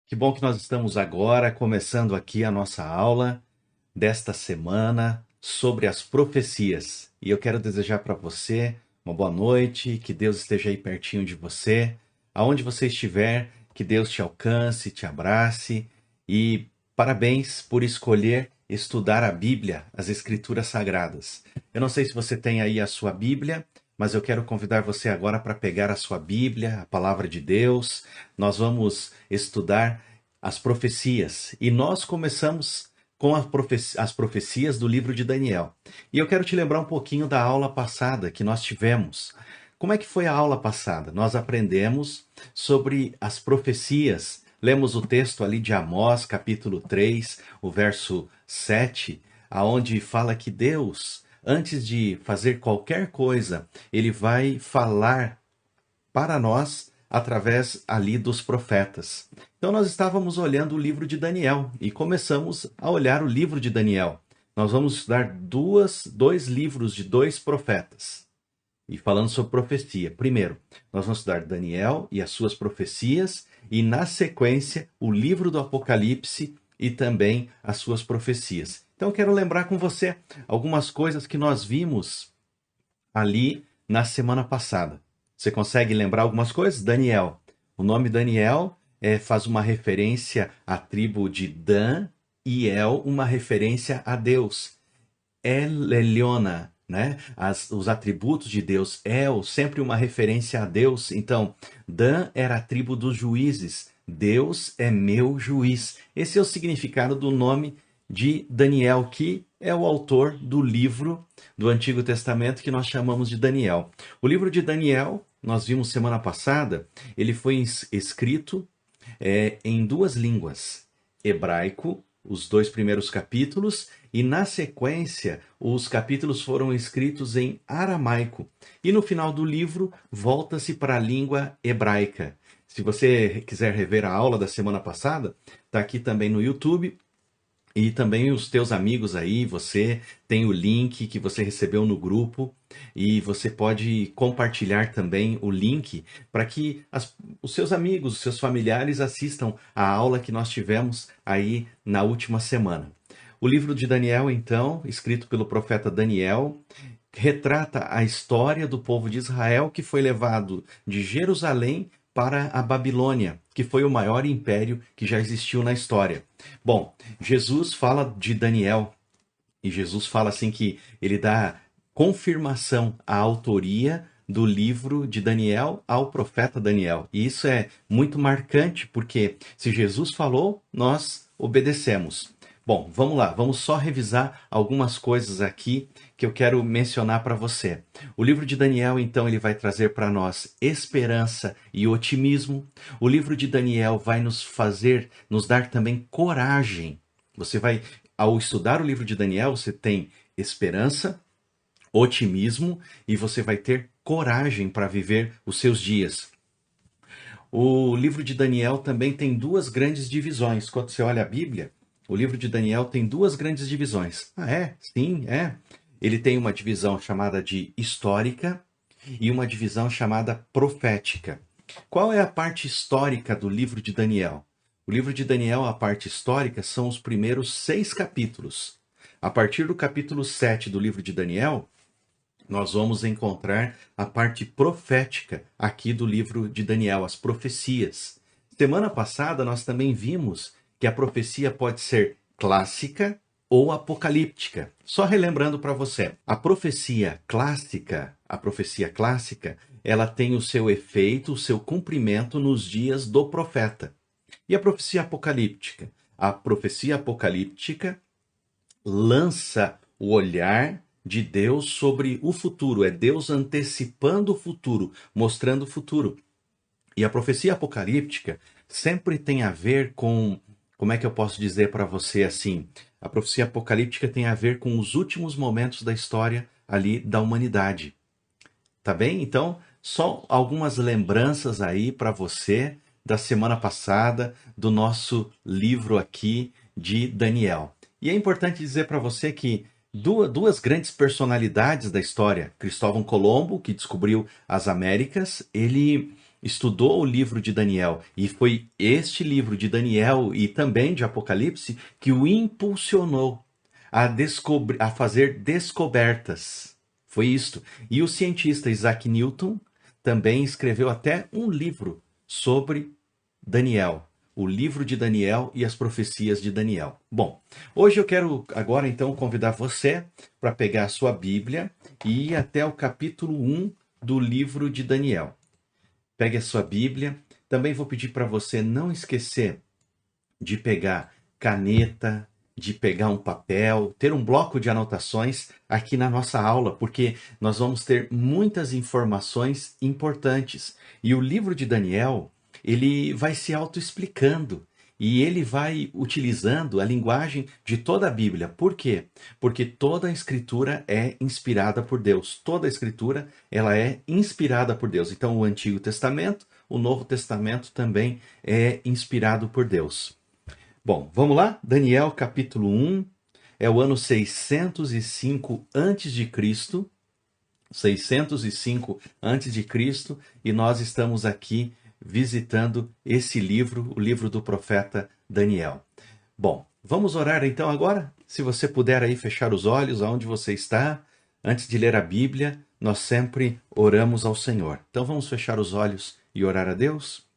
Que bom que nós estamos agora começando aqui a nossa aula desta semana sobre as profecias. E eu quero desejar para você uma boa noite, que Deus esteja aí pertinho de você, aonde você estiver, que Deus te alcance, te abrace e parabéns por escolher estudar a Bíblia, as Escrituras Sagradas. Eu não sei se você tem aí a sua Bíblia, mas eu quero convidar você agora para pegar a sua Bíblia, a palavra de Deus. Nós vamos estudar as profecias e nós começamos com as profecias do livro de Daniel. E eu quero te lembrar um pouquinho da aula passada que nós tivemos. Como é que foi a aula passada? Nós aprendemos sobre as profecias. Lemos o texto ali de Amós, capítulo 3, o verso 7, aonde fala que Deus, antes de fazer qualquer coisa, ele vai falar para nós através ali dos profetas. Então nós estávamos olhando o livro de Daniel e começamos a olhar o livro de Daniel. Nós vamos estudar dois livros de dois profetas. E falando sobre profecia. Primeiro, nós vamos estudar Daniel e as suas profecias, e na sequência, o livro do Apocalipse e também as suas profecias. Então, eu quero lembrar com você algumas coisas que nós vimos ali na semana passada. Você consegue lembrar algumas coisas? Daniel. O nome Daniel faz uma referência à tribo de Dan e El, uma referência a Deus. El Elyon, né? Os atributos de Deus, El, sempre uma referência a Deus. Então, Dan era a tribo dos juízes. Deus é meu juiz. Esse é o significado do nome de Daniel, que é o autor do livro do Antigo Testamento que nós chamamos de Daniel. O livro de Daniel, nós vimos semana passada, ele foi escrito em duas línguas, hebraico, os dois primeiros capítulos, e na sequência os capítulos foram escritos em aramaico. E no final do livro volta-se para a língua hebraica. Se você quiser rever a aula da semana passada, está aqui também no YouTube. E também os teus amigos aí, você tem o link que você recebeu no grupo e você pode compartilhar também o link para que os seus amigos, os seus familiares assistam a aula que nós tivemos aí na última semana. O livro de Daniel, então, escrito pelo profeta Daniel, retrata a história do povo de Israel que foi levado de Jerusalém para a Babilônia, que foi o maior império que já existiu na história. Bom, Jesus fala de Daniel e Jesus fala assim que ele dá confirmação à autoria do livro de Daniel ao profeta Daniel. E isso é muito marcante porque se Jesus falou, nós obedecemos. Bom, vamos lá, vamos só revisar algumas coisas aqui que eu quero mencionar para você. O livro de Daniel, então, ele vai trazer para nós esperança e otimismo. O livro de Daniel vai nos dar também coragem. Ao estudar o livro de Daniel, você tem esperança, otimismo e você vai ter coragem para viver os seus dias. O livro de Daniel também tem duas grandes divisões. Quando você olha a Bíblia, o livro de Daniel tem duas grandes divisões. Ah, é? Sim, é. Ele tem uma divisão chamada de histórica e uma divisão chamada profética. Qual é a parte histórica do livro de Daniel? O livro de Daniel, a parte histórica, são os primeiros 6 capítulos. A partir do capítulo 7 do livro de Daniel, nós vamos encontrar a parte profética aqui do livro de Daniel, as profecias. Semana passada, nós também vimos que a profecia pode ser clássica ou apocalíptica. Só relembrando para você, a profecia clássica, ela tem o seu efeito, o seu cumprimento nos dias do profeta. E a profecia apocalíptica? A profecia apocalíptica lança o olhar de Deus sobre o futuro, é Deus antecipando o futuro, mostrando o futuro. E a profecia apocalíptica sempre tem a ver com, como é que eu posso dizer para você assim? A profecia apocalíptica tem a ver com os últimos momentos da história ali da humanidade. Tá bem? Então, só algumas lembranças aí para você da semana passada, do nosso livro aqui de Daniel. E é importante dizer para você que duas grandes personalidades da história, Cristóvão Colombo, que descobriu as Américas, ele estudou o livro de Daniel, e foi este livro de Daniel e também de Apocalipse que o impulsionou a fazer descobertas. Foi isto. E o cientista Isaac Newton também escreveu até um livro sobre Daniel, o livro de Daniel e as profecias de Daniel. Bom, hoje eu quero agora então convidar você para pegar a sua Bíblia e ir até o capítulo 1 do livro de Daniel. Pegue a sua Bíblia. Também vou pedir para você não esquecer de pegar caneta, de pegar um papel, ter um bloco de anotações aqui na nossa aula, porque nós vamos ter muitas informações importantes. E o livro de Daniel, ele vai se autoexplicando. E ele vai utilizando a linguagem de toda a Bíblia. Por quê? Porque toda a escritura é inspirada por Deus. Toda a escritura, ela é inspirada por Deus. Então, o Antigo Testamento, o Novo Testamento também é inspirado por Deus. Bom, vamos lá? Daniel capítulo 1, é o ano 605 a.C., 605 a.C., e nós estamos aqui visitando esse livro, o livro do profeta Daniel. Bom, vamos orar então agora? Se você puder aí fechar os olhos aonde você está, antes de ler a Bíblia, nós sempre oramos ao Senhor. Então vamos fechar os olhos e orar a Deus?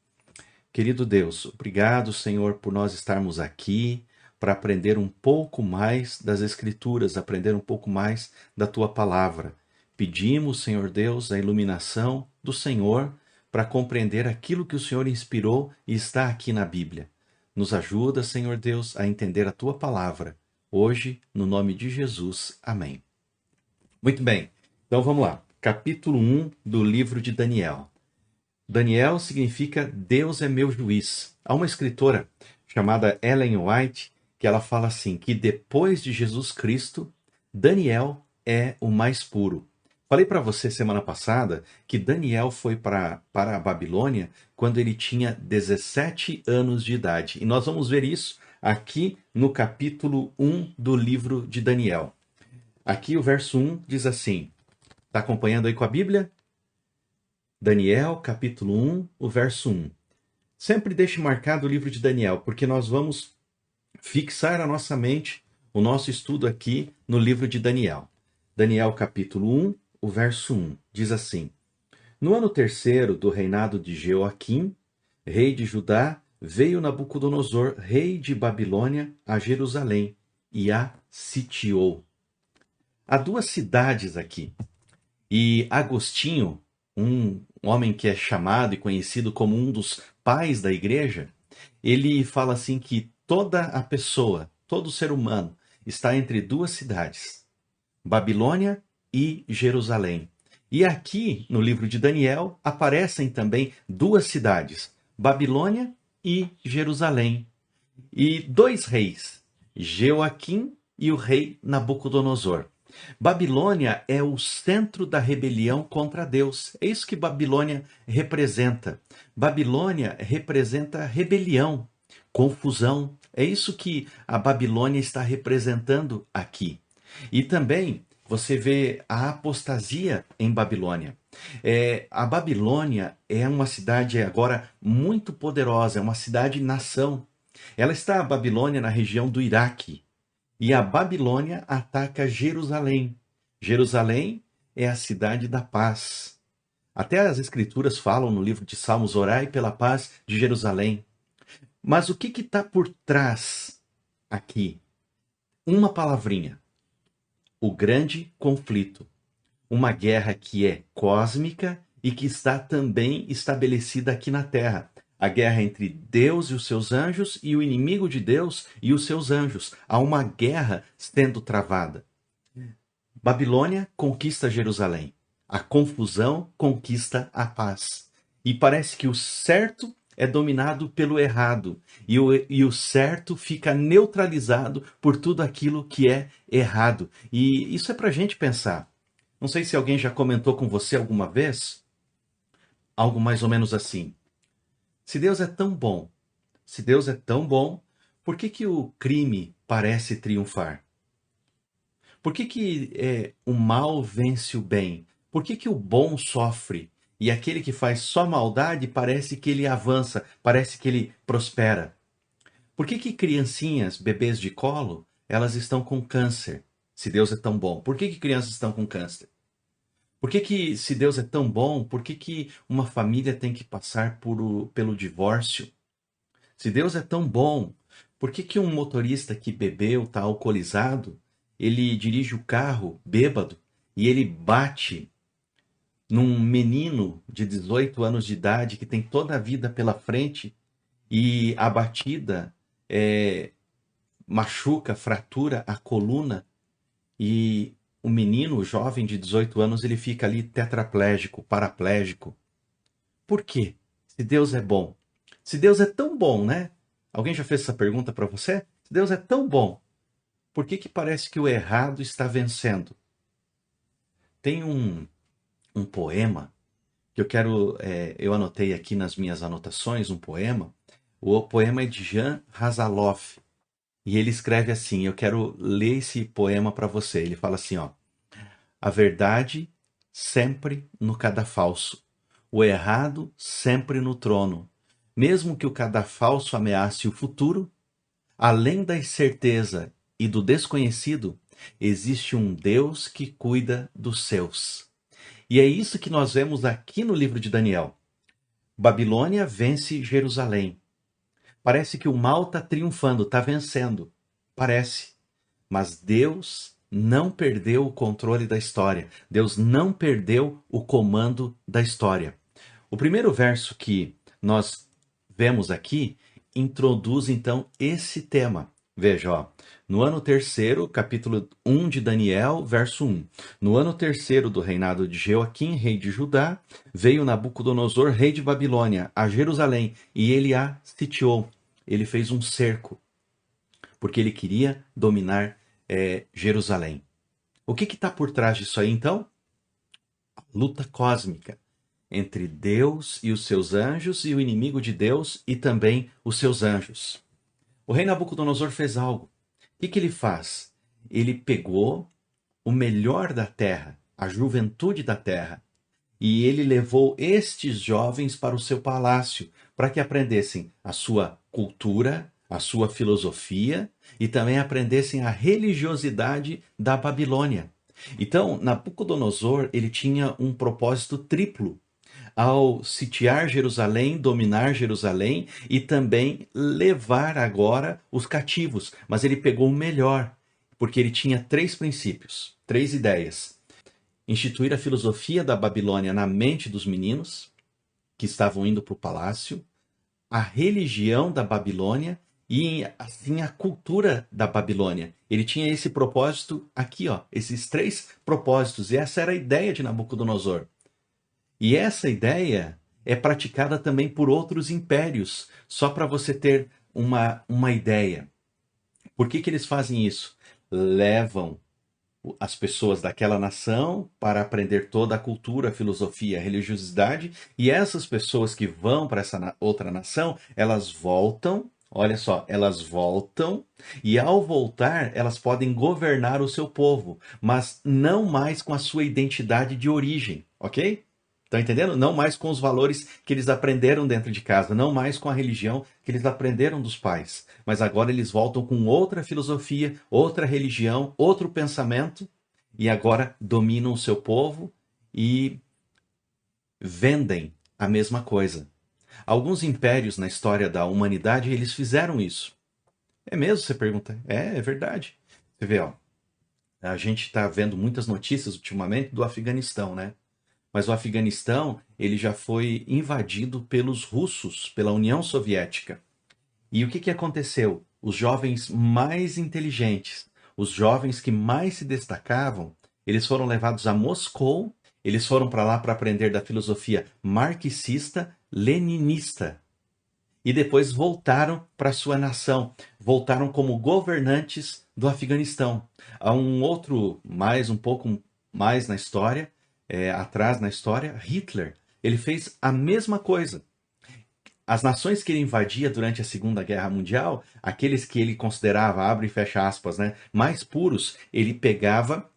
Querido Deus, obrigado, Senhor, por nós estarmos aqui para aprender um pouco mais das Escrituras, aprender um pouco mais da Tua palavra. Pedimos, Senhor Deus, a iluminação do Senhor para compreender aquilo que o Senhor inspirou e está aqui na Bíblia. Nos ajuda, Senhor Deus, a entender a Tua palavra. Hoje, no nome de Jesus. Amém. Muito bem, então vamos lá. Capítulo 1 do livro de Daniel. Daniel significa Deus é meu juiz. Há uma escritora chamada Ellen White que ela fala assim, que depois de Jesus Cristo, Daniel é o mais puro. Falei para você semana passada que Daniel foi para a Babilônia quando ele tinha 17 anos de idade. E nós vamos ver isso aqui no capítulo 1 do livro de Daniel. Aqui o verso 1 diz assim, está acompanhando aí com a Bíblia? Daniel, capítulo 1, o verso 1. Sempre deixe marcado o livro de Daniel, porque nós vamos fixar a nossa mente, o nosso estudo aqui no livro de Daniel. Daniel, capítulo 1, o verso 1, diz assim: No ano terceiro do reinado de Jeoaquim, rei de Judá, veio Nabucodonosor, rei de Babilônia, a Jerusalém e a sitiou. Há duas cidades aqui. E Agostinho, um homem que é chamado e conhecido como um dos pais da igreja, ele fala assim que toda a pessoa, todo ser humano, está entre duas cidades, Babilônia e Jerusalém. E aqui, no livro de Daniel, aparecem também duas cidades, Babilônia e Jerusalém. E dois reis, Jeoaquim e o rei Nabucodonosor. Babilônia é o centro da rebelião contra Deus. É isso que Babilônia representa. Babilônia representa rebelião, confusão. É isso que a Babilônia está representando aqui. E também você vê a apostasia em Babilônia. A Babilônia é uma cidade agora muito poderosa, é uma cidade-nação. Ela está, a Babilônia, na região do Iraque. E a Babilônia ataca Jerusalém. Jerusalém é a cidade da paz. Até as escrituras falam no livro de Salmos, orai pela paz de Jerusalém. Mas o que está por trás aqui? Uma palavrinha. O grande conflito. Uma guerra que é cósmica e que está também estabelecida aqui na Terra. A guerra entre Deus e os seus anjos e o inimigo de Deus e os seus anjos. Há uma guerra sendo travada. Babilônia conquista Jerusalém. A confusão conquista a paz. E parece que o certo é dominado pelo errado. E o certo fica neutralizado por tudo aquilo que é errado. E isso é para a gente pensar. Não sei se alguém já comentou com você alguma vez algo mais ou menos assim. Se Deus é tão bom, se Deus é tão bom, por que o crime parece triunfar? Por que o mal vence o bem? Por que o bom sofre E aquele que faz só maldade parece que ele avança, parece que ele prospera. Por que que criancinhas, bebês de colo, elas estão com câncer? Se Deus é tão bom, por que que crianças estão com câncer? Por que que, se Deus é tão bom, por que que uma família tem que passar pelo divórcio? Se Deus é tão bom, por que que um motorista que bebeu, está alcoolizado, ele dirige o carro bêbado e ele bate num menino de 18 anos de idade que tem toda a vida pela frente e a batida machuca, fratura a coluna e o menino, o jovem de 18 anos, ele fica ali tetraplégico, paraplégico. Por quê? Se Deus é bom. Se Deus é tão bom, né? Alguém já fez essa pergunta para você? Se Deus é tão bom, por que que parece que o errado está vencendo? Tem um poema que eu anotei aqui nas minhas anotações, um poema. O poema é de Jan Hazaloff. E ele escreve assim, eu quero ler esse poema para você. Ele fala assim, ó: a verdade sempre no cadafalso, o errado sempre no trono. Mesmo que o cadafalso ameace o futuro, além da incerteza e do desconhecido, existe um Deus que cuida dos seus. E é isso que nós vemos aqui no livro de Daniel. Babilônia vence Jerusalém. Parece que o mal está triunfando, está vencendo. Parece. Mas Deus não perdeu o controle da história. Deus não perdeu o comando da história. O primeiro verso que nós vemos aqui introduz então esse tema. Veja, ó, no ano terceiro, capítulo 1 de Daniel, verso 1. No ano terceiro do reinado de Jeoaquim, rei de Judá, veio Nabucodonosor, rei de Babilônia, a Jerusalém, e ele a sitiou. Ele fez um cerco, porque ele queria dominar Jerusalém. O que está por trás disso aí, então? A luta cósmica entre Deus e os seus anjos e o inimigo de Deus e também os seus anjos. O rei Nabucodonosor fez algo. O que ele faz? Ele pegou o melhor da terra, a juventude da terra, e ele levou estes jovens para o seu palácio, para que aprendessem a sua cultura, a sua filosofia e também aprendessem a religiosidade da Babilônia. Então, Nabucodonosor, ele tinha um propósito triplo ao sitiar Jerusalém, dominar Jerusalém e também levar agora os cativos. Mas ele pegou o melhor, porque ele tinha três princípios, três ideias. Instituir a filosofia da Babilônia na mente dos meninos que estavam indo para o palácio, a religião da Babilônia e assim a cultura da Babilônia. Ele tinha esse propósito aqui, ó, esses três propósitos, e essa era a ideia de Nabucodonosor. E essa ideia é praticada também por outros impérios, só para você ter uma ideia. Por que que eles fazem isso? Levam as pessoas daquela nação para aprender toda a cultura, a filosofia, a religiosidade, e essas pessoas que vão para essa outra nação, elas voltam, olha só, elas voltam, e ao voltar, elas podem governar o seu povo, mas não mais com a sua identidade de origem, ok? Estão entendendo? Não mais com os valores que eles aprenderam dentro de casa, não mais com a religião que eles aprenderam dos pais. Mas agora eles voltam com outra filosofia, outra religião, outro pensamento, e agora dominam o seu povo e vendem a mesma coisa. Alguns impérios na história da humanidade, eles fizeram isso. É mesmo, você pergunta? É verdade. Você vê, ó, a gente está vendo muitas notícias ultimamente do Afeganistão, né? Mas o Afeganistão, ele já foi invadido pelos russos, pela União Soviética. E o que aconteceu? Os jovens mais inteligentes, os jovens que mais se destacavam, eles foram levados a Moscou, eles foram para lá para aprender da filosofia marxista, leninista. E depois voltaram para sua nação, voltaram como governantes do Afeganistão. Há um pouco mais na história, atrás na história, Hitler, ele fez a mesma coisa. As nações que ele invadia durante a Segunda Guerra Mundial, aqueles que ele considerava, abre e fecha aspas, né, mais puros, ele pegava,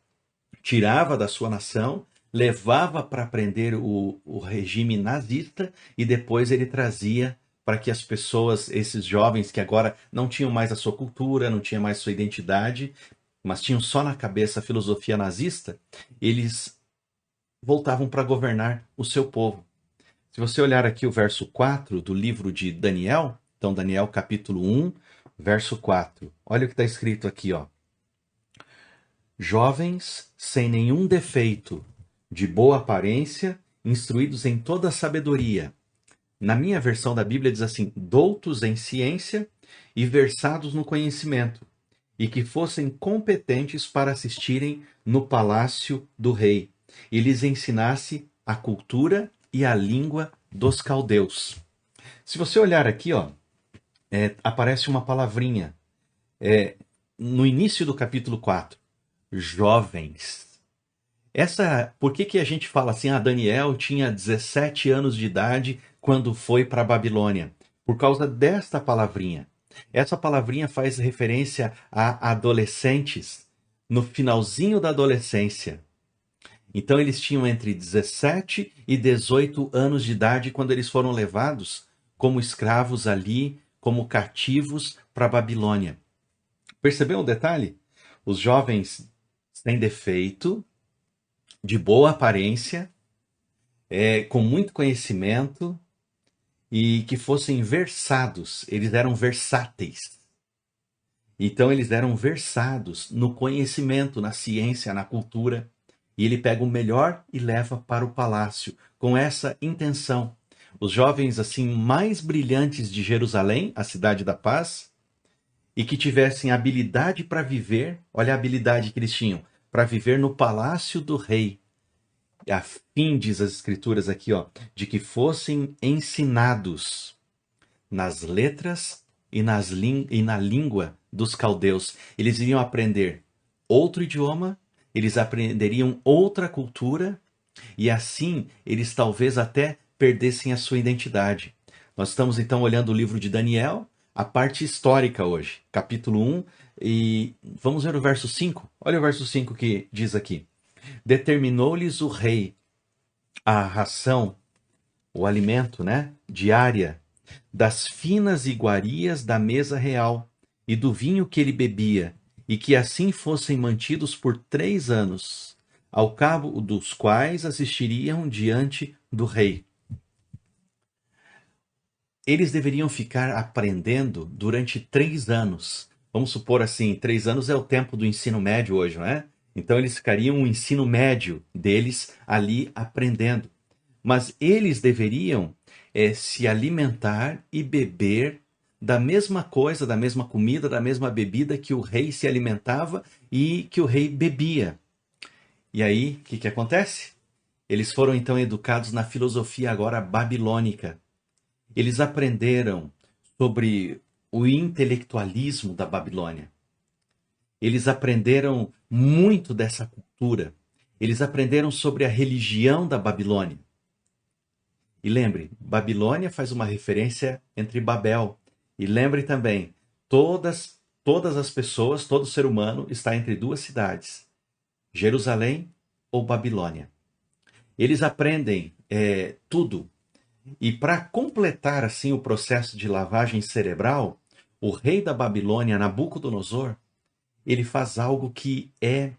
tirava da sua nação, levava para prender o regime nazista e depois ele trazia para que as pessoas, esses jovens que agora não tinham mais a sua cultura, não tinham mais sua identidade, mas tinham só na cabeça a filosofia nazista, eles voltavam para governar o seu povo. Se você olhar aqui o verso 4 do livro de Daniel, então Daniel capítulo 1, verso 4, olha o que está escrito aqui, ó. Jovens sem nenhum defeito, de boa aparência, instruídos em toda sabedoria. Na minha versão da Bíblia diz assim: doutos em ciência e versados no conhecimento, e que fossem competentes para assistirem no palácio do rei, e lhes ensinasse a cultura e a língua dos caldeus. Se você olhar aqui, ó, aparece uma palavrinha no início do capítulo 4, jovens. Por que a gente fala assim, Daniel tinha 17 anos de idade quando foi para a Babilônia? Por causa desta palavrinha. Essa palavrinha faz referência a adolescentes no finalzinho da adolescência. Então eles tinham entre 17 e 18 anos de idade quando eles foram levados como escravos ali, como cativos para a Babilônia. Percebeu um detalhe? Os jovens sem defeito, de boa aparência, com muito conhecimento e que fossem versados. Eles eram versáteis. Então eles eram versados no conhecimento, na ciência, na cultura. E ele pega o melhor e leva para o palácio, com essa intenção. Os jovens assim mais brilhantes de Jerusalém, a cidade da paz, e que tivessem habilidade para viver, olha a habilidade que eles tinham, para viver no palácio do rei. A fim, diz as escrituras aqui, ó, de que fossem ensinados nas letras e na língua dos caldeus. Eles iriam aprender outro idioma, eles aprenderiam outra cultura, e assim eles talvez até perdessem a sua identidade. Nós estamos então olhando o livro de Daniel, a parte histórica hoje, capítulo 1, e vamos ver o verso 5. Olha o verso 5 que diz aqui. Determinou-lhes o rei a ração, o alimento, né, diária, das finas iguarias da mesa real e do vinho que ele bebia, e que assim fossem mantidos por 3 anos, ao cabo dos quais assistiriam diante do rei. Eles deveriam ficar aprendendo durante 3 anos. Vamos supor assim, 3 anos é o tempo do ensino médio hoje, não é? Então eles ficariam o ensino médio deles ali aprendendo. Mas eles deveriam se alimentar e beber da mesma coisa, da mesma comida, da mesma bebida que o rei se alimentava e que o rei bebia. E aí, o que acontece? Eles foram então educados na filosofia agora babilônica. Eles aprenderam sobre o intelectualismo da Babilônia. Eles aprenderam muito dessa cultura. Eles aprenderam sobre a religião da Babilônia. E lembre, Babilônia faz uma referência entre Babel. E lembre também, todas as pessoas, todo ser humano está entre 2 cidades, Jerusalém ou Babilônia. Eles aprendem tudo. E para completar assim o processo de lavagem cerebral, o rei da Babilônia, Nabucodonosor, ele faz algo que é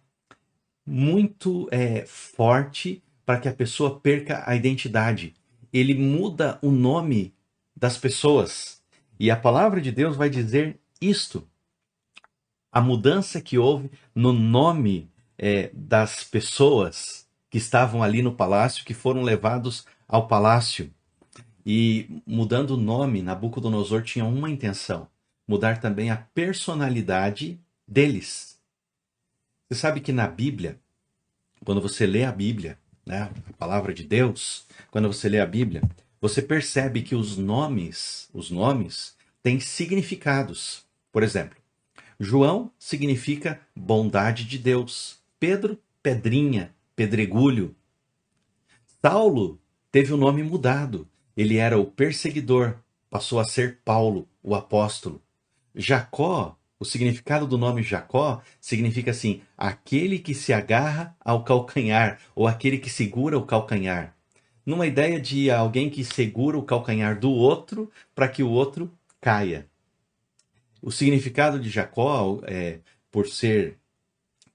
muito forte para que a pessoa perca a identidade. Ele muda o nome das pessoas. E a palavra de Deus vai dizer isto. A mudança que houve no nome das pessoas que estavam ali no palácio, que foram levados ao palácio. E mudando o nome, Nabucodonosor tinha uma intenção: mudar também a personalidade deles. Você sabe que na Bíblia, quando você lê a Bíblia, né, a palavra de Deus, quando você lê a Bíblia, você percebe que os nomes têm significados. Por exemplo, João significa bondade de Deus. Pedro, pedrinha, pedregulho. Saulo teve o nome mudado. Ele era o perseguidor, passou a ser Paulo, o apóstolo. Jacó O significado do nome Jacó significa assim, aquele que se agarra ao calcanhar, ou aquele que segura o calcanhar. Numa ideia de alguém que segura o calcanhar do outro para que o outro caia. O significado de Jacó, por ser,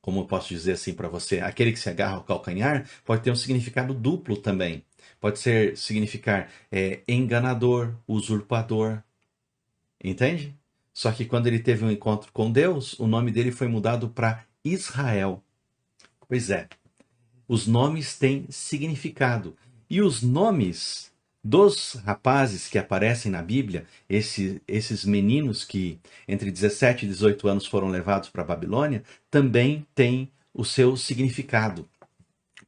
como eu posso dizer assim para você, aquele que se agarra ao calcanhar, pode ter um significado duplo também. Pode significar enganador, usurpador, entende? Só que quando ele teve um encontro com Deus, o nome dele foi mudado para Israel. Pois é, os nomes têm significado. E os nomes dos rapazes que aparecem na Bíblia, esses meninos que entre 17 e 18 anos foram levados para a Babilônia, também têm o seu significado.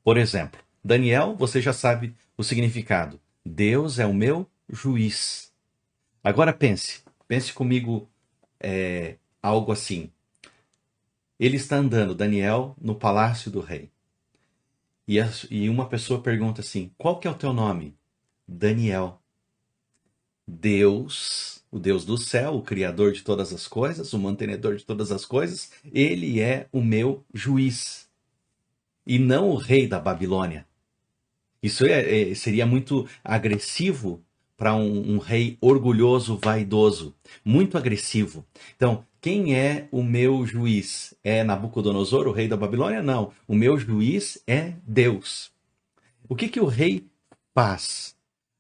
Por exemplo, Daniel, você já sabe o significado. Deus é o meu juiz. Agora pense comigo algo assim. Ele está andando, Daniel, no palácio do rei. E uma pessoa pergunta assim: qual que é o teu nome? Daniel. Deus, o Deus do céu, o Criador de todas as coisas, o mantenedor de todas as coisas, ele é o meu juiz. E não o rei da Babilônia. Isso seria muito agressivo para um rei orgulhoso, vaidoso. Muito agressivo. Então, quem é o meu juiz? É Nabucodonosor, o rei da Babilônia? Não. O meu juiz é Deus. O que o rei faz?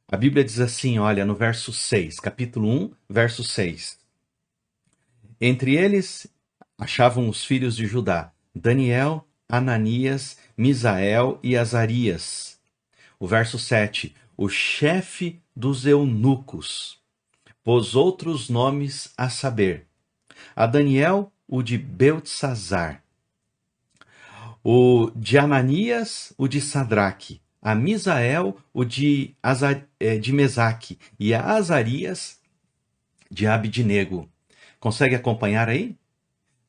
A Bíblia diz assim, olha, no verso 6, capítulo 1, verso 6. Entre eles achavam os filhos de Judá, Daniel, Ananias, Misael e Azarias. O verso 7, o chefe dos eunucos pôs outros nomes a saber. A Daniel, o de Beltesazar. O de Ananias, o de Sadraque. A Misael, o de Mesaque. E a Azarias, de Abidnego. Consegue acompanhar aí?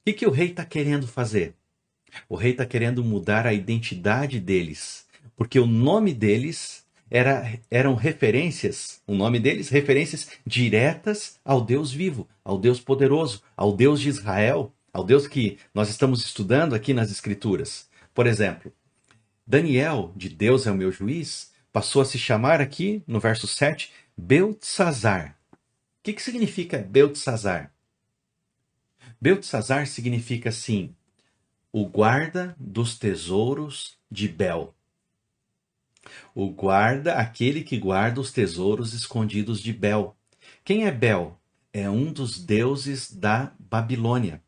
O que o rei está querendo fazer? O rei está querendo mudar a identidade deles. Porque o nome deles eram referências, o nome deles, referências diretas ao Deus vivo, ao Deus poderoso, ao Deus de Israel, ao Deus que nós estamos estudando aqui nas Escrituras. Por exemplo, Daniel, de Deus é o meu juiz, passou a se chamar aqui, no verso 7, Beltesazar. O que significa Beltesazar? Beltesazar significa, assim, o guarda dos tesouros de Bel. O guarda, aquele que guarda os tesouros escondidos de Bel. Quem é Bel? É um dos deuses da Babilônia.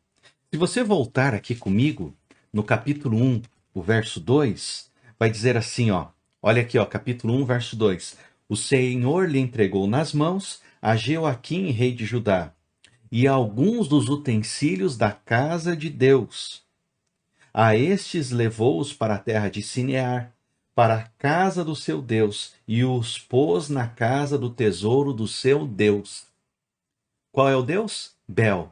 Se você voltar aqui comigo, no capítulo 1, o verso 2, vai dizer assim, ó. Olha aqui, ó, capítulo 1, verso 2. O Senhor lhe entregou nas mãos a Jeoaquim, rei de Judá, e alguns dos utensílios da casa de Deus. A estes levou-os para a terra de Sinear, para a casa do seu Deus, e os pôs na casa do tesouro do seu Deus. Qual é o Deus? Bel.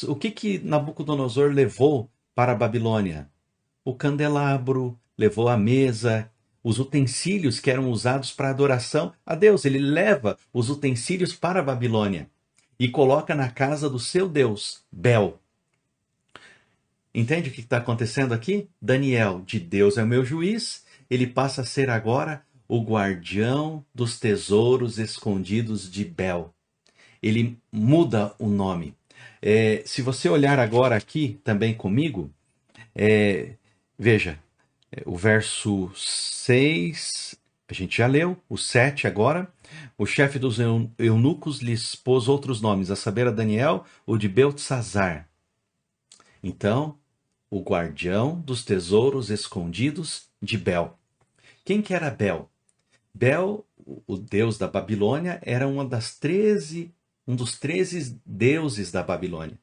O que Nabucodonosor levou para a Babilônia? O candelabro, levou a mesa, os utensílios que eram usados para adoração a Deus. Ele leva os utensílios para a Babilônia e coloca na casa do seu Deus, Bel. Entende o que está acontecendo aqui? Daniel, de Deus é o meu juiz, ele passa a ser agora o guardião dos tesouros escondidos de Bel. Ele muda o nome. Se você olhar agora aqui também comigo, veja, o verso 6, a gente já leu, o 7 agora. O chefe dos eunucos lhes pôs outros nomes, a saber a Daniel, o de Beltesazar. Então, o guardião dos tesouros escondidos de Bel. Quem que era Bel? Bel, o deus da Babilônia, era um dos 13 deuses da Babilônia.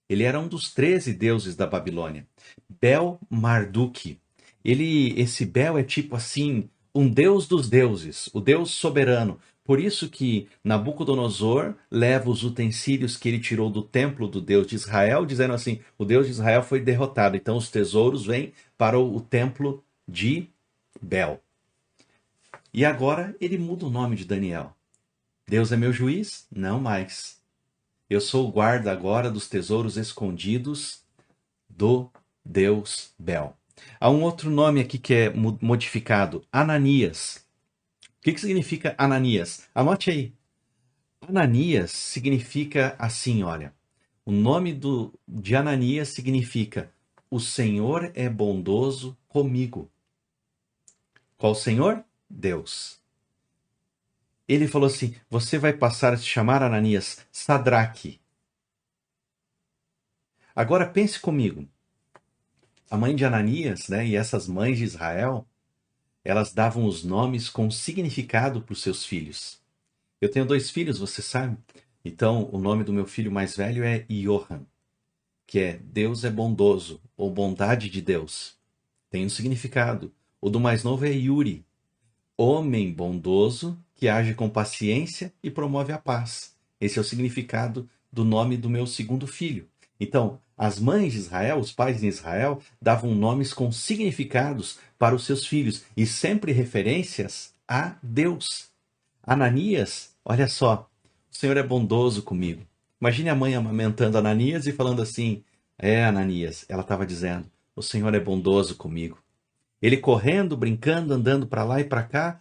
Ele era um dos 13 deuses da Babilônia. Bel Marduk. Esse Bel é tipo assim, um deus dos deuses, o deus soberano. Por isso que Nabucodonosor leva os utensílios que ele tirou do templo do Deus de Israel, dizendo assim, o Deus de Israel foi derrotado. Então os tesouros vêm para o templo de Bel. E agora ele muda o nome de Daniel. Deus é meu juiz? Não mais. Eu sou o guarda agora dos tesouros escondidos do Deus Bel. Há um outro nome aqui que é modificado, Ananias. O que significa Ananias? Anote aí. Ananias significa assim, olha. O nome de Ananias significa: o Senhor é bondoso comigo. Qual Senhor? Deus. Ele falou assim: você vai passar a se chamar Ananias, Sadraque. Agora pense comigo. A mãe de Ananias, né, e essas mães de Israel, elas davam os nomes com significado para os seus filhos. Eu tenho 2 filhos, você sabe? Então, o nome do meu filho mais velho é Johan, que é Deus é bondoso, ou bondade de Deus. Tem um significado. O do mais novo é Yuri, homem bondoso que age com paciência e promove a paz. Esse é o significado do nome do meu segundo filho. Então, as mães de Israel, os pais de Israel, davam nomes com significados para os seus filhos e sempre referências a Deus. Ananias, olha só, o Senhor é bondoso comigo. Imagine a mãe amamentando Ananias e falando assim: é, Ananias, ela estava dizendo, o Senhor é bondoso comigo. Ele correndo, brincando, andando para lá e para cá,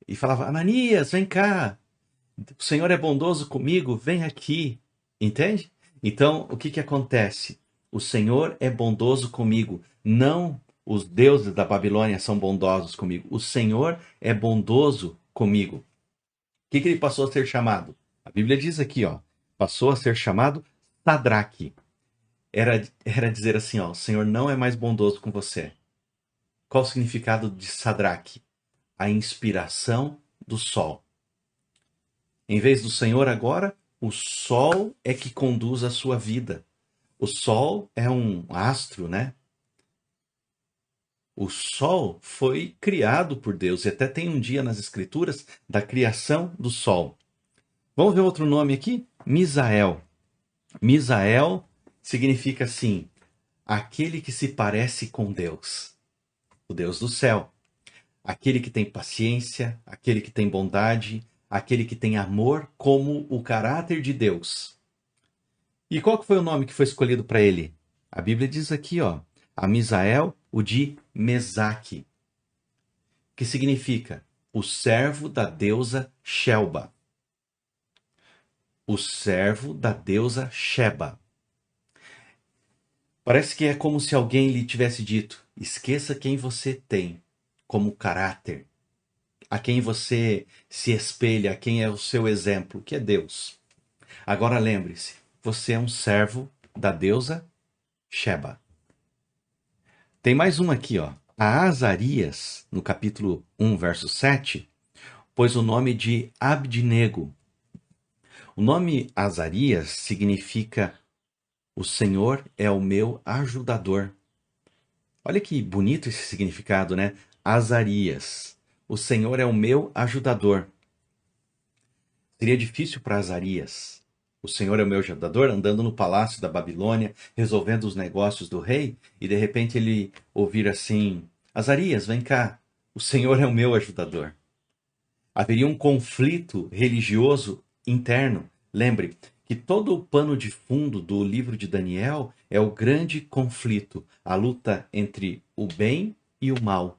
e falava: Ananias, vem cá, o Senhor é bondoso comigo, vem aqui. Entende? Então, o que que acontece? O Senhor é bondoso comigo, não os deuses da Babilônia são bondosos comigo. O Senhor é bondoso comigo. O que que ele passou a ser chamado? A Bíblia diz aqui, ó, passou a ser chamado Sadraque. Era dizer assim, ó, o Senhor não é mais bondoso com você. Qual o significado de Sadraque? A inspiração do sol. Em vez do Senhor agora, o sol é que conduz a sua vida. O sol é um astro, né? O sol foi criado por Deus e até tem um dia nas escrituras da criação do sol. Vamos ver outro nome aqui? Misael. Misael significa assim, aquele que se parece com Deus, o Deus do céu. Aquele que tem paciência, aquele que tem bondade, aquele que tem amor como o caráter de Deus. E qual que foi o nome que foi escolhido para ele? A Bíblia diz aqui, ó, a Misael, o de Mesaque, que significa o servo da deusa Shelba. O servo da deusa Sheba. Parece que é como se alguém lhe tivesse dito: esqueça quem você tem como caráter, a quem você se espelha, a quem é o seu exemplo, que é Deus. Agora lembre-se, você é um servo da deusa Sheba. Tem mais um aqui, ó. A Azarias, no capítulo 1, verso 7, pôs o nome de Abdinego. O nome Azarias significa o Senhor é o meu ajudador. Olha que bonito esse significado, né? Azarias. O Senhor é o meu ajudador. Seria difícil para Azarias. O Senhor é o meu ajudador, andando no palácio da Babilônia, resolvendo os negócios do rei, e de repente ele ouvir assim: Azarias, vem cá, o Senhor é o meu ajudador. Haveria um conflito religioso interno. Lembre que todo o pano de fundo do livro de Daniel é o grande conflito, a luta entre o bem e o mal.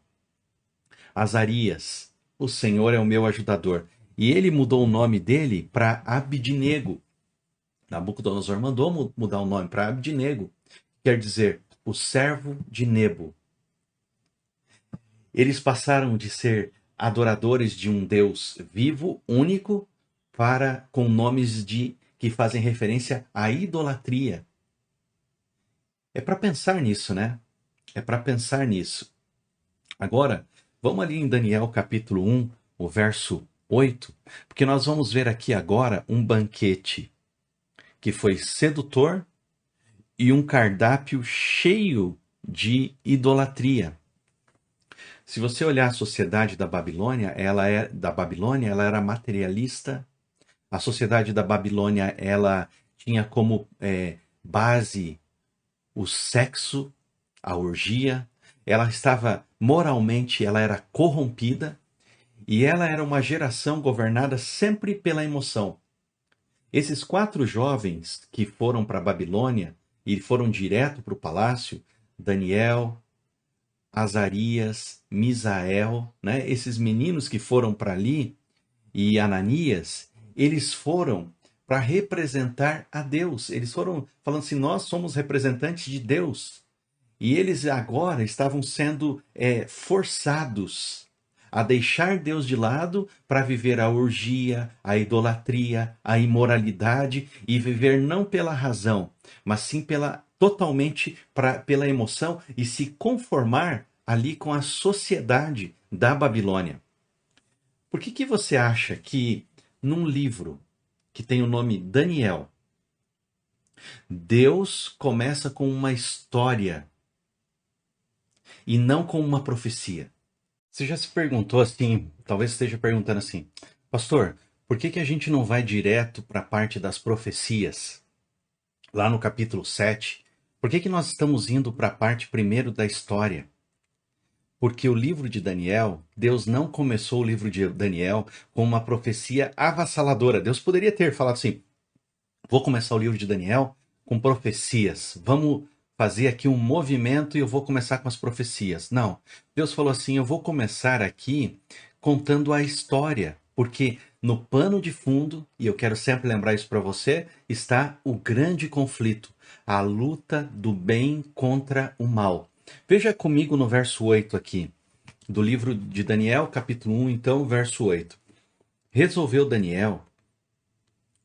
Azarias, o Senhor é o meu ajudador. E ele mudou o nome dele para Abdinego. Nabucodonosor mandou mudar o nome para Abdinego, quer dizer, o servo de Nebo. Eles passaram de ser adoradores de um Deus vivo, único, para com nomes que fazem referência à idolatria. É para pensar nisso, né? É para pensar nisso. Agora, vamos ali em Daniel capítulo 1, o verso 8, porque nós vamos ver aqui agora um banquete que foi sedutor e um cardápio cheio de idolatria. Se você olhar a sociedade da Babilônia, ela era materialista. A sociedade da Babilônia, ela tinha como base o sexo, a orgia. Ela estava moralmente, ela era corrompida e ela era uma geração governada sempre pela emoção. Esses 4 jovens que foram para a Babilônia e foram direto para o palácio, Daniel, Azarias, Misael, né? Esses meninos que foram para ali, e Ananias, eles foram para representar a Deus. Eles foram falando assim: nós somos representantes de Deus. E eles agora estavam sendo forçados a deixar Deus de lado para viver a orgia, a idolatria, a imoralidade e viver não pela razão, mas sim totalmente pela emoção e se conformar ali com a sociedade da Babilônia. Por que você acha que num livro que tem o nome Daniel, Deus começa com uma história e não com uma profecia? Você já se perguntou assim, talvez esteja perguntando assim, pastor, por que a gente não vai direto para a parte das profecias? Lá no capítulo 7, por que nós estamos indo para a parte primeiro da história? Porque o livro de Daniel, Deus não começou o livro de Daniel com uma profecia avassaladora. Deus poderia ter falado assim, vou começar o livro de Daniel com profecias, vamos fazer aqui um movimento e eu vou começar com as profecias. Não, Deus falou assim, eu vou começar aqui contando a história, porque no pano de fundo, e eu quero sempre lembrar isso para você, está o grande conflito, a luta do bem contra o mal. Veja comigo no verso 8 aqui, do livro de Daniel, capítulo 1, então, verso 8. Resolveu Daniel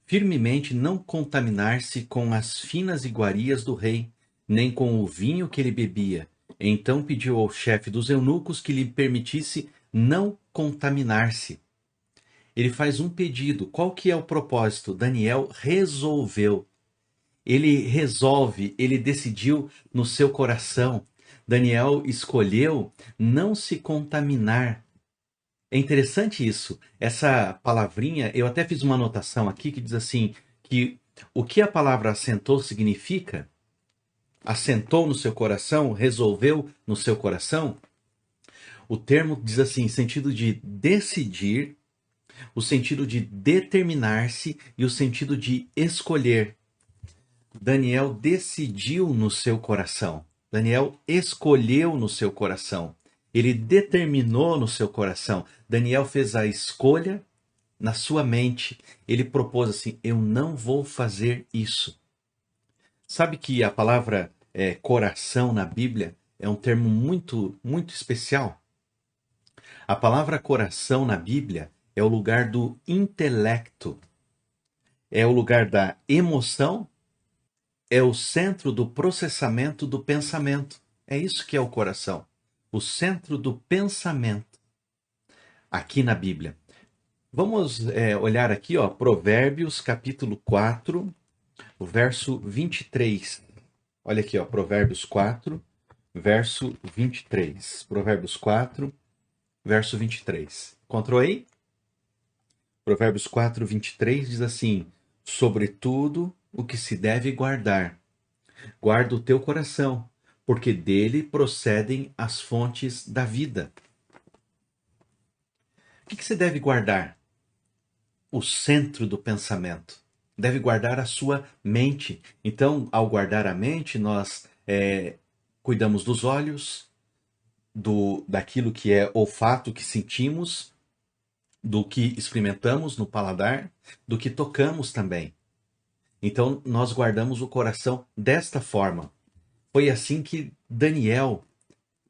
firmemente não contaminar-se com as finas iguarias do rei, nem com o vinho que ele bebia. Então pediu ao chefe dos eunucos que lhe permitisse não contaminar-se. Ele faz um pedido. Qual que é o propósito? Daniel resolveu. Ele resolve, ele decidiu no seu coração. Daniel escolheu não se contaminar. É interessante isso. Essa palavrinha, eu até fiz uma anotação aqui que diz assim, que o que a palavra assentou significa, assentou no seu coração, resolveu no seu coração, o termo diz assim, sentido de decidir, o sentido de determinar-se e o sentido de escolher. Daniel decidiu no seu coração. Daniel escolheu no seu coração. Ele determinou no seu coração. Daniel fez a escolha na sua mente. Ele propôs assim: eu não vou fazer isso. Sabe que a palavra coração na Bíblia é um termo muito, muito especial? A palavra coração na Bíblia é o lugar do intelecto, é o lugar da emoção, é o centro do processamento do pensamento. É isso que é o coração. O centro do pensamento aqui na Bíblia. Vamos olhar aqui, ó, Provérbios capítulo 4, o verso 23. Olha aqui, ó, Provérbios 4, verso 23. Provérbios 4, verso 23. Encontrou aí? Provérbios 4, 23 diz assim: sobretudo o que se deve guardar, guarda o teu coração, porque dele procedem as fontes da vida. O que você deve guardar? O centro do pensamento. Deve guardar a sua mente. Então, ao guardar a mente, nós cuidamos dos olhos, daquilo que é olfato que sentimos, do que experimentamos no paladar, do que tocamos também. Então, nós guardamos o coração desta forma. Foi assim que Daniel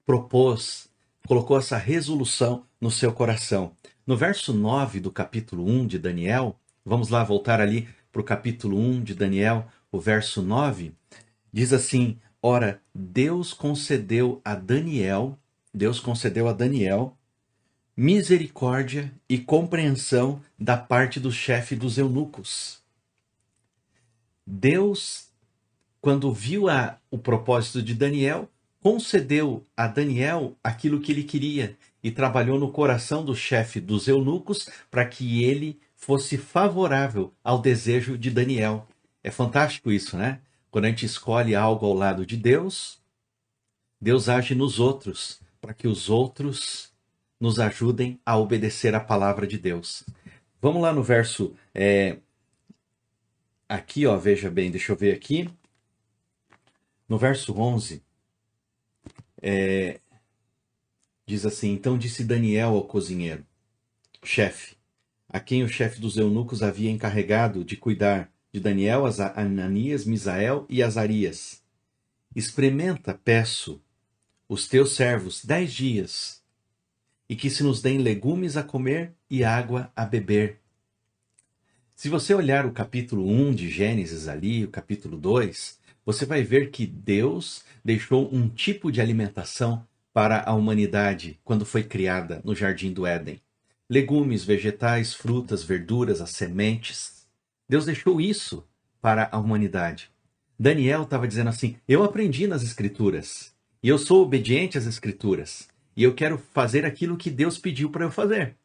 propôs, colocou essa resolução no seu coração. No verso 9 do capítulo 1 de Daniel, vamos lá voltar ali para o capítulo 1 de Daniel, o verso 9, diz assim: ora, Deus concedeu a Daniel misericórdia e compreensão da parte do chefe dos eunucos. Deus, quando viu o propósito de Daniel, concedeu a Daniel aquilo que ele queria e trabalhou no coração do chefe dos eunucos para que ele fosse favorável ao desejo de Daniel. É fantástico isso, né? Quando a gente escolhe algo ao lado de Deus, Deus age nos outros para que os outros nos ajudem a obedecer a palavra de Deus. Vamos lá no verso aqui, ó, veja bem, deixa eu ver aqui. No verso 11, diz assim: Então disse Daniel ao cozinheiro, chefe, a quem o chefe dos eunucos havia encarregado de cuidar de Daniel, Ananias, Misael e Azarias: Experimenta, peço, os teus servos 10 dias, e que se nos deem legumes a comer e água a beber. Se você olhar o capítulo 1 de Gênesis ali, o capítulo 2, você vai ver que Deus deixou um tipo de alimentação para a humanidade quando foi criada no Jardim do Éden. Legumes, vegetais, frutas, verduras, as sementes. Deus deixou isso para a humanidade. Daniel estava dizendo assim: eu aprendi nas Escrituras, e eu sou obediente às Escrituras, e eu quero fazer aquilo que Deus pediu para eu fazer.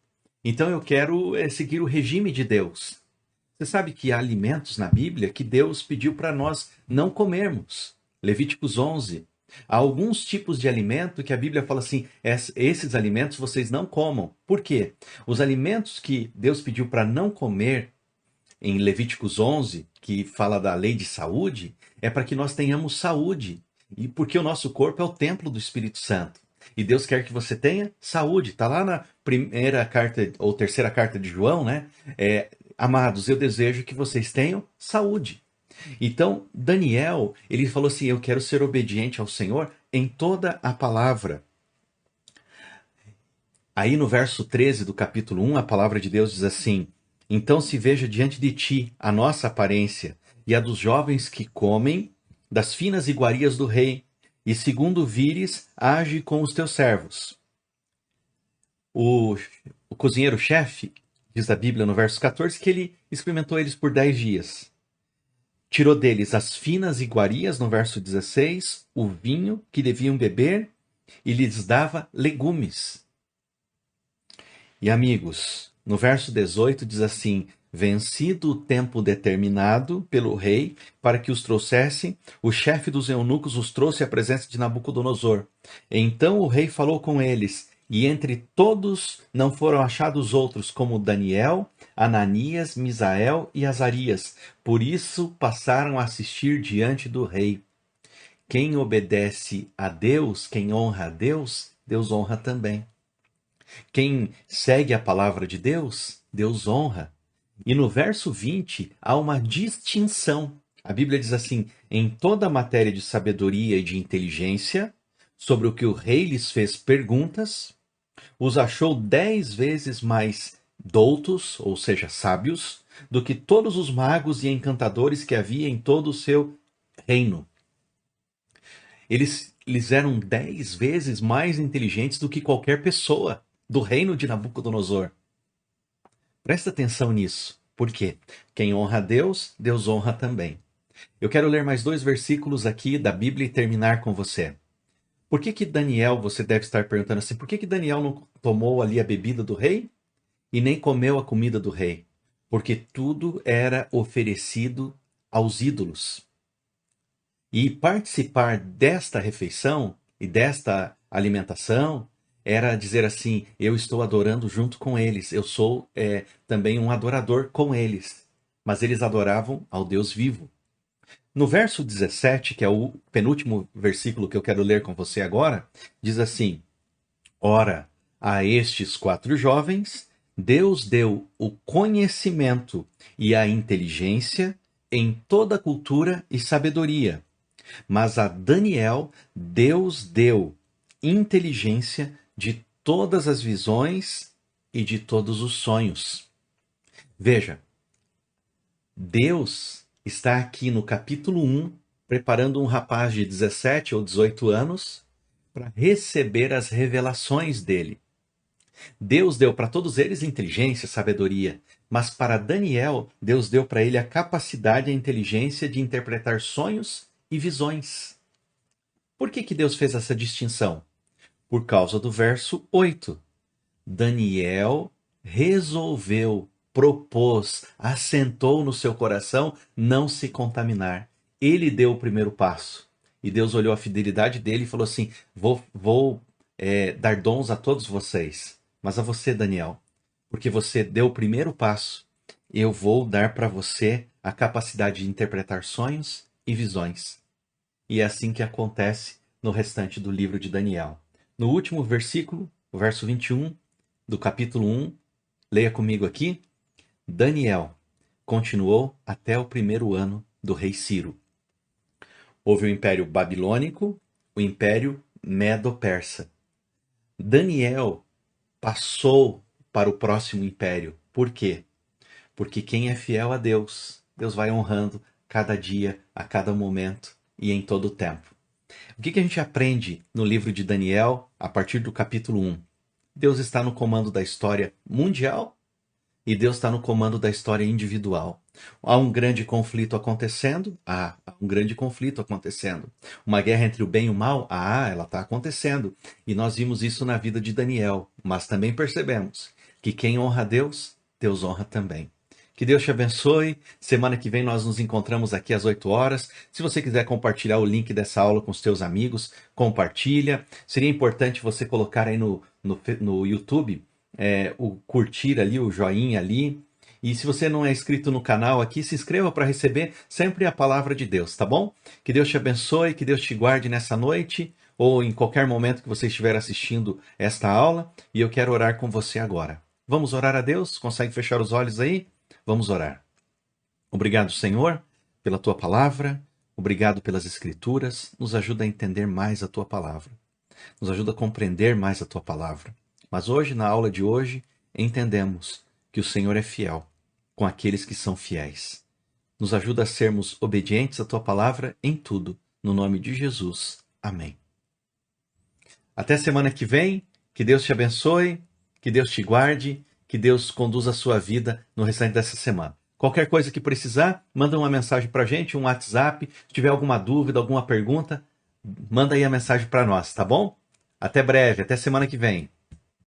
Então eu quero seguir o regime de Deus. Você sabe que há alimentos na Bíblia que Deus pediu para nós não comermos. Levíticos 11. Há alguns tipos de alimento que a Bíblia fala assim: esses alimentos vocês não comam. Por quê? Os alimentos que Deus pediu para não comer em Levíticos 11, que fala da lei de saúde, é para que nós tenhamos saúde. E porque o nosso corpo é o templo do Espírito Santo. E Deus quer que você tenha saúde. Está lá na primeira carta ou terceira carta de João, né? Amados, eu desejo que vocês tenham saúde. Então, Daniel, ele falou assim: eu quero ser obediente ao Senhor em toda a palavra. Aí no verso 13 do capítulo 1, a palavra de Deus diz assim: Então se veja diante de ti a nossa aparência e a dos jovens que comem das finas iguarias do rei, e segundo vires, age com os teus servos. O cozinheiro-chefe, diz a Bíblia no verso 14, que ele experimentou eles por 10 dias. Tirou deles as finas iguarias, no verso 16, o vinho que deviam beber, e lhes dava legumes. E amigos, no verso 18 diz assim: Vencido o tempo determinado pelo rei para que os trouxessem, o chefe dos eunucos os trouxe à presença de Nabucodonosor. Então o rei falou com eles, e entre todos não foram achados outros como Daniel, Ananias, Misael e Azarias. Por isso passaram a assistir diante do rei. Quem obedece a Deus, quem honra a Deus, Deus honra também. Quem segue a palavra de Deus, Deus honra. E no verso 20 há uma distinção. A Bíblia diz assim: em toda matéria de sabedoria e de inteligência, sobre o que o rei lhes fez perguntas, os achou 10 vezes mais doutos, ou seja, sábios, do que todos os magos e encantadores que havia em todo o seu reino. Eles eram 10 vezes mais inteligentes do que qualquer pessoa do reino de Nabucodonosor. Presta atenção nisso. Por quê? Quem honra a Deus, Deus honra também. Eu quero ler mais 2 versículos aqui da Bíblia e terminar com você. Por que Daniel, você deve estar perguntando assim, por que Daniel não tomou ali a bebida do rei e nem comeu a comida do rei? Porque tudo era oferecido aos ídolos. E participar desta refeição e desta alimentação era dizer assim: eu estou adorando junto com eles, eu sou também um adorador com eles. Mas eles adoravam ao Deus vivo. No verso 17, que é o penúltimo versículo que eu quero ler com você agora, diz assim: Ora, a estes 4 jovens, Deus deu o conhecimento e a inteligência em toda cultura e sabedoria. Mas a Daniel, Deus deu inteligência de todas as visões e de todos os sonhos. Veja, Deus está aqui no capítulo 1, preparando um rapaz de 17 ou 18 anos para receber as revelações dele. Deus deu para todos eles inteligência, sabedoria, mas para Daniel, Deus deu para ele a capacidade e a inteligência de interpretar sonhos e visões. Por que Deus fez essa distinção? Por causa do verso 8. Daniel resolveu, propôs, assentou no seu coração não se contaminar. Ele deu o primeiro passo. E Deus olhou a fidelidade dele e falou assim: vou dar dons a todos vocês, mas a você, Daniel, porque você deu o primeiro passo, eu vou dar para você a capacidade de interpretar sonhos e visões. E é assim que acontece no restante do livro de Daniel. No último versículo, o verso 21 do capítulo 1, leia comigo aqui. Daniel continuou até o primeiro ano do rei Ciro. Houve o Império Babilônico, o Império Medo-Persa. Daniel passou para o próximo império. Por quê? Porque quem é fiel a Deus, Deus vai honrando cada dia, a cada momento e em todo o tempo. O que a gente aprende no livro de Daniel a partir do capítulo 1? Deus está no comando da história mundial e Deus está no comando da história individual. Há um grande conflito acontecendo? Há um grande conflito acontecendo. Uma guerra entre o bem e o mal? Ela está acontecendo. E nós vimos isso na vida de Daniel. Mas também percebemos que quem honra a Deus, Deus honra também. Que Deus te abençoe. Semana que vem nós nos encontramos aqui às 8 horas. Se você quiser compartilhar o link dessa aula com os teus amigos, compartilha. Seria importante você colocar aí no YouTube o curtir ali, o joinha ali. E se você não é inscrito no canal aqui, se inscreva para receber sempre a palavra de Deus, tá bom? Que Deus te abençoe, que Deus te guarde nessa noite ou em qualquer momento que você estiver assistindo esta aula. E eu quero orar com você agora. Vamos orar a Deus? Consegue fechar os olhos aí? Vamos orar. Obrigado, Senhor, pela Tua palavra. Obrigado pelas Escrituras. Nos ajuda a entender mais a Tua palavra. Nos ajuda a compreender mais a Tua palavra. Mas hoje, na aula de hoje, entendemos que o Senhor é fiel com aqueles que são fiéis. Nos ajuda a sermos obedientes à Tua palavra em tudo. No nome de Jesus. Amém. Até semana que vem. Que Deus te abençoe, que Deus te guarde, que Deus conduza a sua vida no restante dessa semana. Qualquer coisa que precisar, manda uma mensagem para a gente, um WhatsApp. Se tiver alguma dúvida, alguma pergunta, manda aí a mensagem para nós, tá bom? Até breve, até semana que vem.